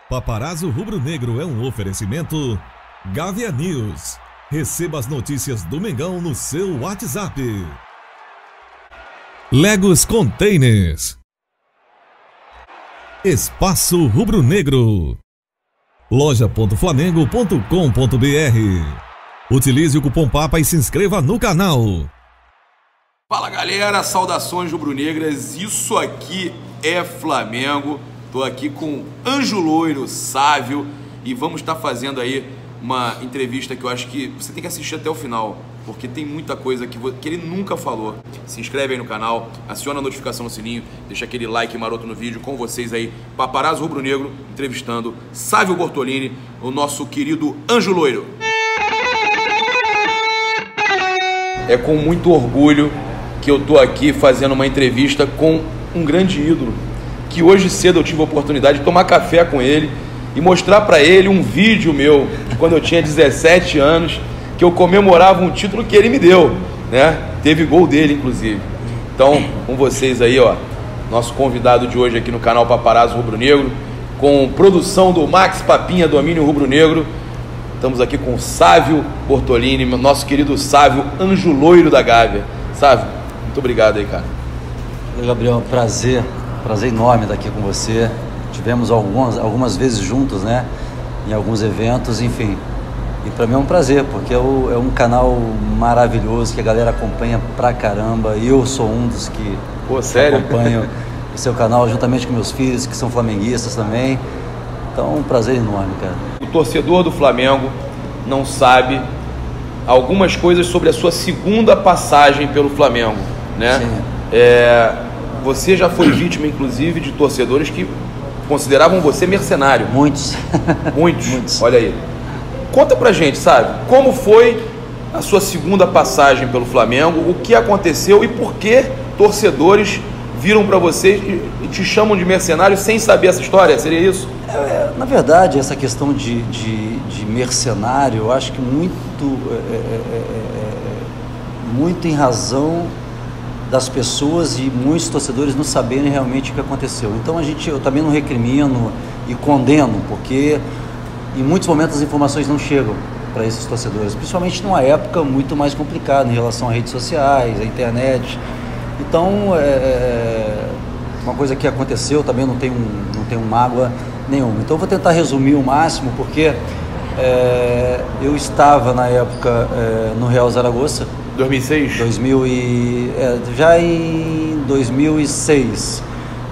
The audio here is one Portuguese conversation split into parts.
Paparazzo Rubro-Negro é um oferecimento Gávea News. Receba as notícias do Mengão no seu WhatsApp. Legos Containers. Espaço Rubro-Negro. Loja.flamengo.com.br. Utilize o cupom PAPA e se inscreva no canal. Fala galera, saudações rubro-negras, isso aqui é Flamengo. Tô aqui com Anjo Loiro, Sávio, e vamos estar fazendo aí uma entrevista que eu acho que você tem que assistir até o final, porque tem muita coisa que ele nunca falou. Se inscreve aí no canal, aciona a notificação no sininho, deixa aquele like maroto no vídeo. Com vocês aí, Paparazzo Rubro-Negro, entrevistando Sávio Bortolini, o nosso querido Anjo Loiro. É com muito orgulho que eu tô aqui fazendo uma entrevista com um grande ídolo, que hoje cedo eu tive a oportunidade de tomar café com ele e mostrar para ele um vídeo meu de quando eu tinha 17 anos, que eu comemorava um título que ele me deu, né? Teve gol dele, inclusive. Então, com vocês aí, ó, nosso convidado de hoje aqui no canal Paparazzo Rubro-Negro, com produção do Max Papinha, Domínio Rubro-Negro. Estamos aqui com o Sávio Bortolini, nosso querido Sávio, Anjo Loiro da Gávea. Sávio, muito obrigado aí, cara. Gabriel, prazer enorme estar aqui com você. Tivemos algumas vezes juntos, né, em alguns eventos, enfim. E para mim é um prazer, porque é um canal maravilhoso que a galera acompanha pra caramba. E eu sou um dos que acompanho o seu canal, juntamente com meus filhos, que são flamenguistas também. Então, um prazer enorme, cara. O torcedor do Flamengo não sabe algumas coisas sobre a sua segunda passagem pelo Flamengo, né? Sim. Você já foi vítima, inclusive, de torcedores que consideravam você mercenário. Muitos. Muitos. Olha aí. Conta pra gente, sabe? Como foi a sua segunda passagem pelo Flamengo? O que aconteceu e por que torcedores viram pra você e te chamam de mercenário sem saber essa história? Seria isso? Na verdade, essa questão de mercenário, eu acho que muito em razão das pessoas e muitos torcedores não saberem realmente o que aconteceu. Então eu também não recrimino e condeno, porque em muitos momentos as informações não chegam para esses torcedores, principalmente numa época muito mais complicada em relação a redes sociais, a internet. Então uma coisa que aconteceu, também não tenho mágoa nenhuma. Então eu vou tentar resumir o máximo, porque eu estava na época no Real Zaragoza. 2006? Já em 2006.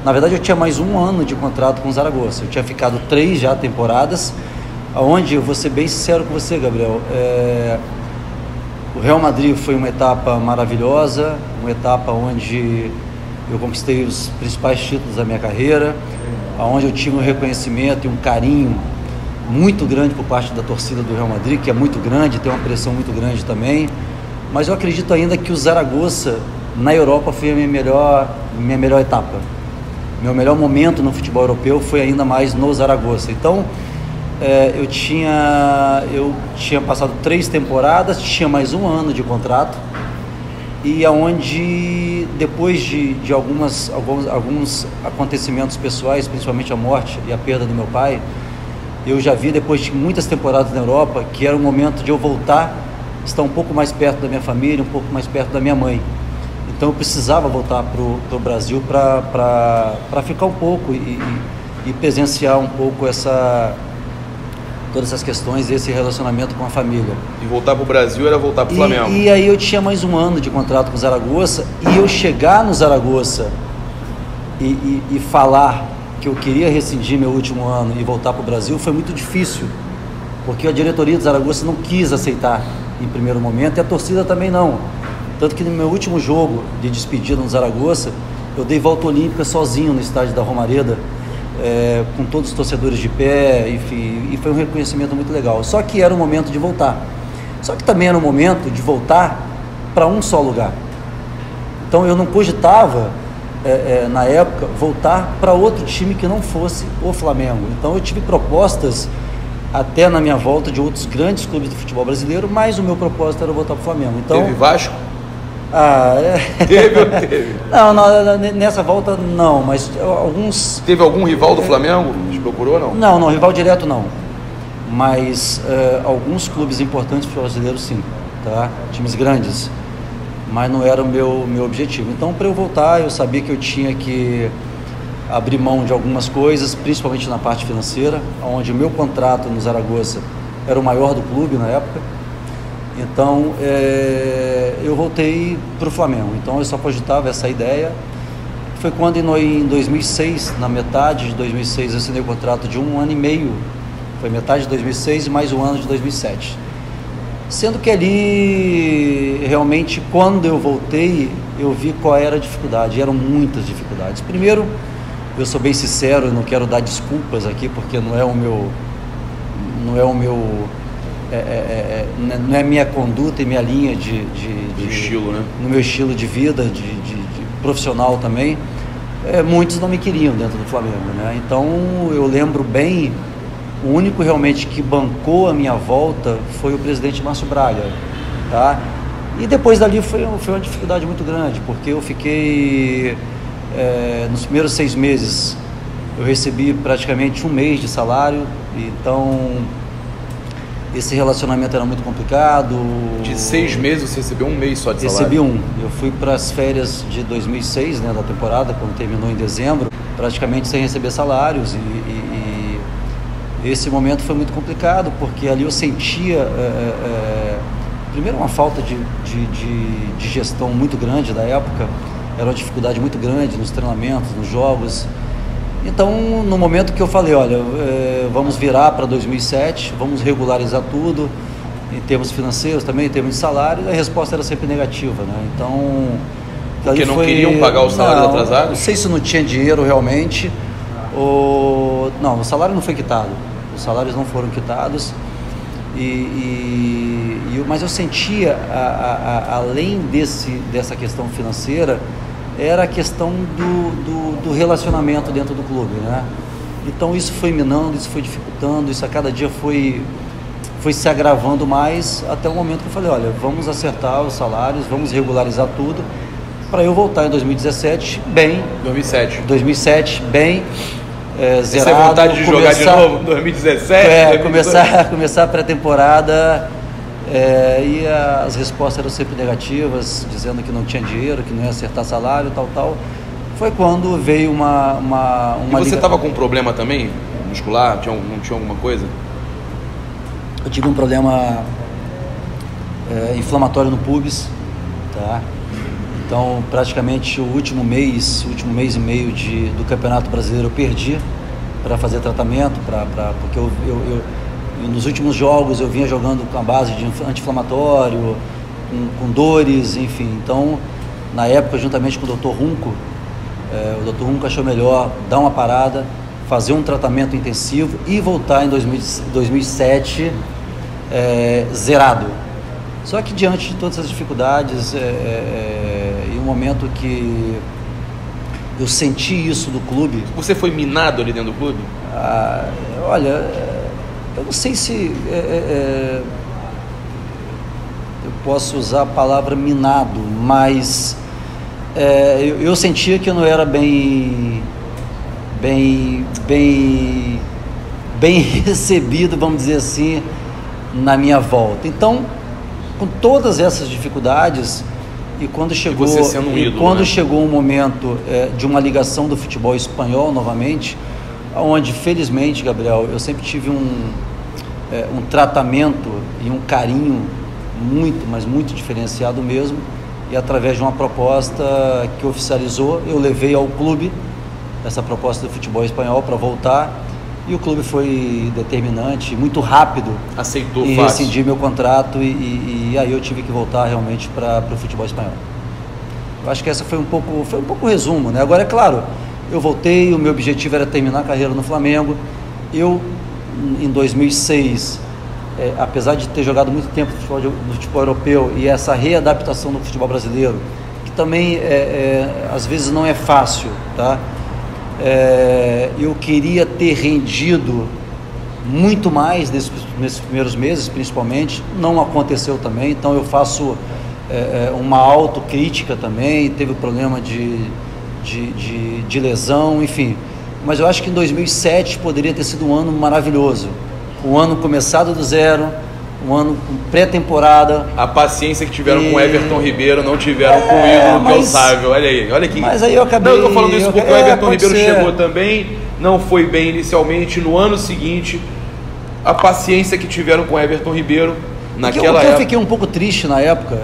Na verdade, eu tinha mais um ano de contrato com o Zaragoza. Eu tinha ficado 3 já temporadas, onde, eu vou ser bem sincero com você, Gabriel, o Real Madrid foi uma etapa maravilhosa, uma etapa onde eu conquistei os principais títulos da minha carreira, onde eu tive um reconhecimento e um carinho muito grande por parte da torcida do Real Madrid, que é muito grande, tem uma pressão muito grande também. Mas eu acredito ainda que o Zaragoza, na Europa, foi a minha melhor etapa. Meu melhor momento no futebol europeu foi ainda mais no Zaragoza. Então, eu tinha passado 3 temporadas, tinha mais um ano de contrato, e aonde, depois de alguns acontecimentos pessoais, principalmente a morte e a perda do meu pai, eu já vi, depois de muitas temporadas na Europa, que era o momento de eu voltar, estar um pouco mais perto da minha família, um pouco mais perto da minha mãe. Então eu precisava voltar pro Brasil para ficar um pouco e presenciar um pouco todas essas questões, esse relacionamento com a família. E voltar pro Brasil era voltar pro Flamengo. E aí eu tinha mais um ano de contrato com o Zaragoza, e eu chegar no Zaragoza e falar que eu queria rescindir meu último ano e voltar pro Brasil foi muito difícil, porque a diretoria do Zaragoza não quis aceitar em primeiro momento, e a torcida também não. Tanto que no meu último jogo de despedida no Zaragoza, eu dei volta olímpica sozinho no estádio da Romareda, com todos os torcedores de pé, enfim, e foi um reconhecimento muito legal. Só que era o momento de voltar. Só que também era o momento de voltar para um só lugar. Então eu não cogitava, na época, voltar para outro time que não fosse o Flamengo. Então eu tive propostas até na minha volta de outros grandes clubes do futebol brasileiro, mas o meu propósito era voltar para o Flamengo. Então, teve Vasco? Teve ou teve? Não, nessa volta não, mas alguns... Teve algum rival do Flamengo? procurou ou não? Não, não, rival direto não. Mas alguns clubes importantes brasileiros sim, tá? Times grandes. Mas não era o meu objetivo. Então, para eu voltar, eu sabia que eu tinha que abrir mão de algumas coisas, principalmente na parte financeira, onde o meu contrato no Zaragoza era o maior do clube na época. Então, eu voltei para o Flamengo. Então, eu só cogitava essa ideia. Foi quando, em 2006, na metade de 2006, eu assinei o contrato de 1 ano e meio. Foi metade de 2006 e mais um ano de 2007. Sendo que ali, realmente, quando eu voltei, eu vi qual era a dificuldade. Eram muitas dificuldades. Primeiro, eu sou bem sincero, eu não quero dar desculpas aqui, porque não é a minha conduta e minha linha de estilo, né? No meu estilo de vida, de profissional também. Muitos não me queriam dentro do Flamengo, né? Então, eu lembro bem. O único realmente que bancou a minha volta foi o presidente Márcio Braga, tá? E depois dali foi uma dificuldade muito grande, porque eu fiquei, nos primeiros 6 meses, eu recebi praticamente 1 mês de salário, então esse relacionamento era muito complicado. De 6 meses você recebeu 1 mês só de salário? Recebi 1. Eu fui para as férias de 2006, né, da temporada, quando terminou em dezembro, praticamente sem receber salários e esse momento foi muito complicado, porque ali eu sentia, primeiro, uma falta de gestão muito grande da época, era uma dificuldade muito grande nos treinamentos, nos jogos. Então, no momento que eu falei, olha, vamos virar para 2007, vamos regularizar tudo, em termos financeiros também, em termos de salário, a resposta era sempre negativa, né? Então... Porque não queriam pagar os salários atrasados? Não sei se não tinha dinheiro realmente, não, o salário não foi quitado. Os salários não foram quitados, mas eu sentia, além dessa questão financeira, era a questão do relacionamento dentro do clube, né? Então isso foi minando, isso foi dificultando, isso a cada dia foi se agravando mais, até o momento que eu falei, olha, vamos acertar os salários, vamos regularizar tudo, para eu voltar em 2017 bem. 2007 bem. Zerado, você tem vontade de jogar de novo em 2017? Começar a pré-temporada e as respostas eram sempre negativas, dizendo que não tinha dinheiro, que não ia acertar salário, tal. Foi quando veio uma E você estava com um problema também, muscular? Não tinha alguma coisa? Eu tive um problema inflamatório no pubis, tá? Então, praticamente o último mês e meio do Campeonato Brasileiro eu perdi para fazer tratamento, porque eu nos últimos jogos eu vinha jogando com a base de anti-inflamatório, com dores, enfim. Então, na época, juntamente com o Dr. Runco, o Dr. Runco achou melhor dar uma parada, fazer um tratamento intensivo e voltar em 2007 zerado. Só que diante de todas as dificuldades, em um momento que eu senti isso do clube... Você foi minado ali dentro do clube? Olha, eu não sei se eu posso usar a palavra minado, mas eu sentia que eu não era bem recebido, vamos dizer assim, na minha volta. Então, com todas essas dificuldades, e quando chegou, você sendo um ídolo, quando né? chegou um momento de uma ligação do futebol espanhol novamente, onde felizmente, Gabriel, eu sempre tive um tratamento e um carinho muito, mas muito diferenciado mesmo, e através de uma proposta que oficializou, eu levei ao clube essa proposta do futebol espanhol para voltar. E o clube foi determinante, muito rápido. Aceitou e fácil. rescindi meu contrato e aí eu tive que voltar realmente para o futebol espanhol. Eu acho que essa foi um pouco o resumo, né? Agora, é claro, eu voltei, o meu objetivo era terminar a carreira no Flamengo. Eu, em 2006, apesar de ter jogado muito tempo no futebol europeu e essa readaptação no futebol brasileiro, que também às vezes não é fácil, tá? Eu queria ter rendido muito mais nesses primeiros meses, principalmente. Não aconteceu também, então eu faço uma autocrítica também. Teve problema de lesão, enfim. mas eu acho que em 2007 poderia ter sido um ano maravilhoso. Um ano começado do zero, um ano com pré-temporada. A paciência que tiveram com o Everton Ribeiro não tiveram com o ídolo Pel Sávio. Olha aí, olha aqui. Mas aí eu acabei... Não, eu tô falando isso porque o Everton Ribeiro chegou também, não foi bem inicialmente, no ano seguinte, a paciência que tiveram com o Everton Ribeiro naquela época. Eu fiquei um pouco triste na época,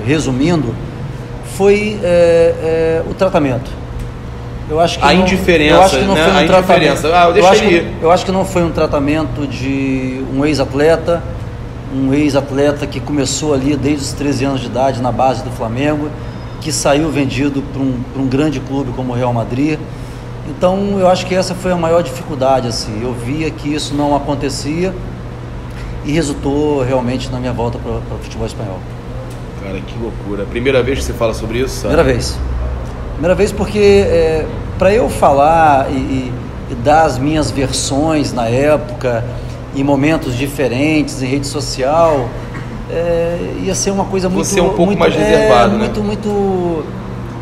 resumindo, foi o tratamento. Eu acho que indiferença, né? A indiferença. Deixa ele ir. Eu acho que não foi um tratamento de um ex-atleta, que começou ali desde os 13 anos de idade na base do Flamengo, que saiu vendido para um grande clube como o Real Madrid. Então, eu acho que essa foi a maior dificuldade, assim. Eu via que isso não acontecia e resultou realmente na minha volta para o futebol espanhol. Cara, que loucura. Primeira vez que você fala sobre isso? Sabe? Primeira vez porque para eu falar e dar as minhas versões na época, em momentos diferentes, em rede social, ia ser uma coisa muito... Você é um pouco mais reservado, né?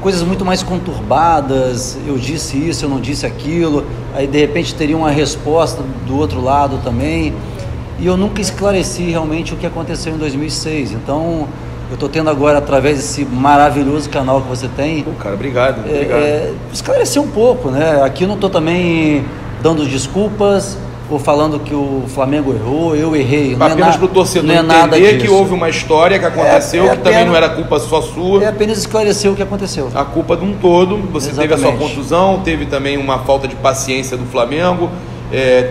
Coisas muito mais conturbadas, eu disse isso, eu não disse aquilo, aí de repente teria uma resposta do outro lado também, e eu nunca esclareci realmente o que aconteceu em 2006, então... Eu estou tendo agora, através desse maravilhoso canal que você tem... Pô, cara, obrigado. Esclarecer um pouco, né? Aqui eu não estou também dando desculpas ou falando que o Flamengo errou, eu errei. Apenas para o torcedor entender que houve uma história que aconteceu, que também não era culpa só sua. É apenas esclarecer o que aconteceu. A culpa de um todo. Você Exatamente. teve a sua contusão, teve também uma falta de paciência do Flamengo,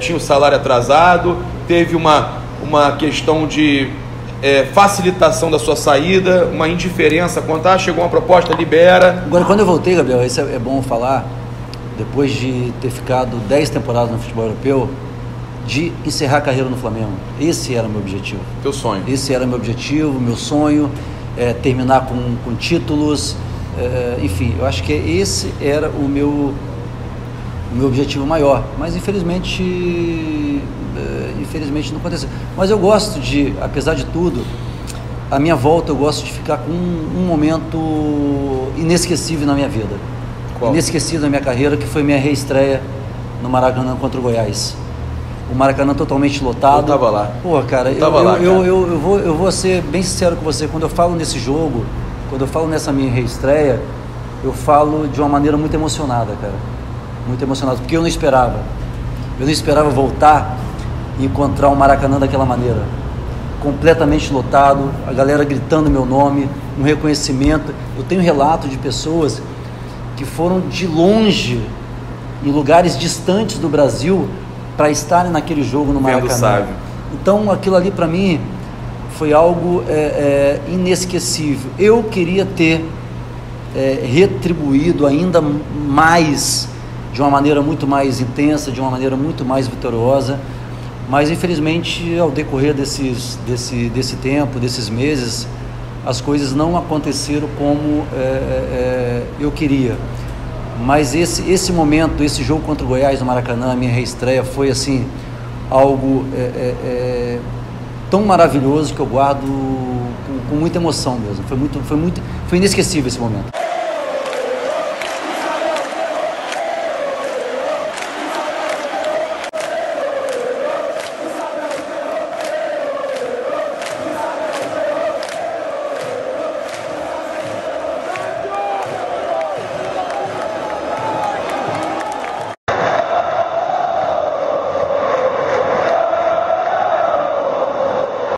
tinha o salário atrasado, teve uma questão de... facilitação da sua saída, uma indiferença quanto chegou uma proposta, libera. Agora, quando eu voltei, Gabriel, isso é bom falar, depois de ter ficado 10 temporadas no futebol europeu, de encerrar a carreira no Flamengo. Esse era o meu objetivo. Teu sonho. Esse era o meu objetivo, meu sonho, terminar com títulos, enfim, eu acho que esse era o meu objetivo maior, mas infelizmente não aconteceu. Mas eu gosto de, apesar de tudo, a minha volta eu gosto de ficar com um momento inesquecível na minha vida. Qual? Inesquecível na minha carreira, que foi minha reestreia no Maracanã contra o Goiás. O Maracanã totalmente lotado. Eu tava lá. Pô, cara, eu vou ser bem sincero com você. Quando eu falo nesse jogo, quando eu falo nessa minha reestreia, eu falo de uma maneira muito emocionada, cara. Muito emocionado, porque eu não esperava. Eu não esperava voltar e encontrar o Maracanã daquela maneira. Completamente lotado, a galera gritando meu nome, um reconhecimento. Eu tenho relato de pessoas que foram de longe, em lugares distantes do Brasil, para estarem naquele jogo no Maracanã. Então aquilo ali para mim foi algo inesquecível. Eu queria ter retribuído ainda mais, de uma maneira muito mais intensa, de uma maneira muito mais vitoriosa, mas infelizmente ao decorrer desse tempo, desses meses, as coisas não aconteceram como eu queria. Mas esse momento, esse jogo contra o Goiás no Maracanã, a minha reestreia, foi assim, algo tão maravilhoso que eu guardo com muita emoção mesmo. Foi inesquecível esse momento.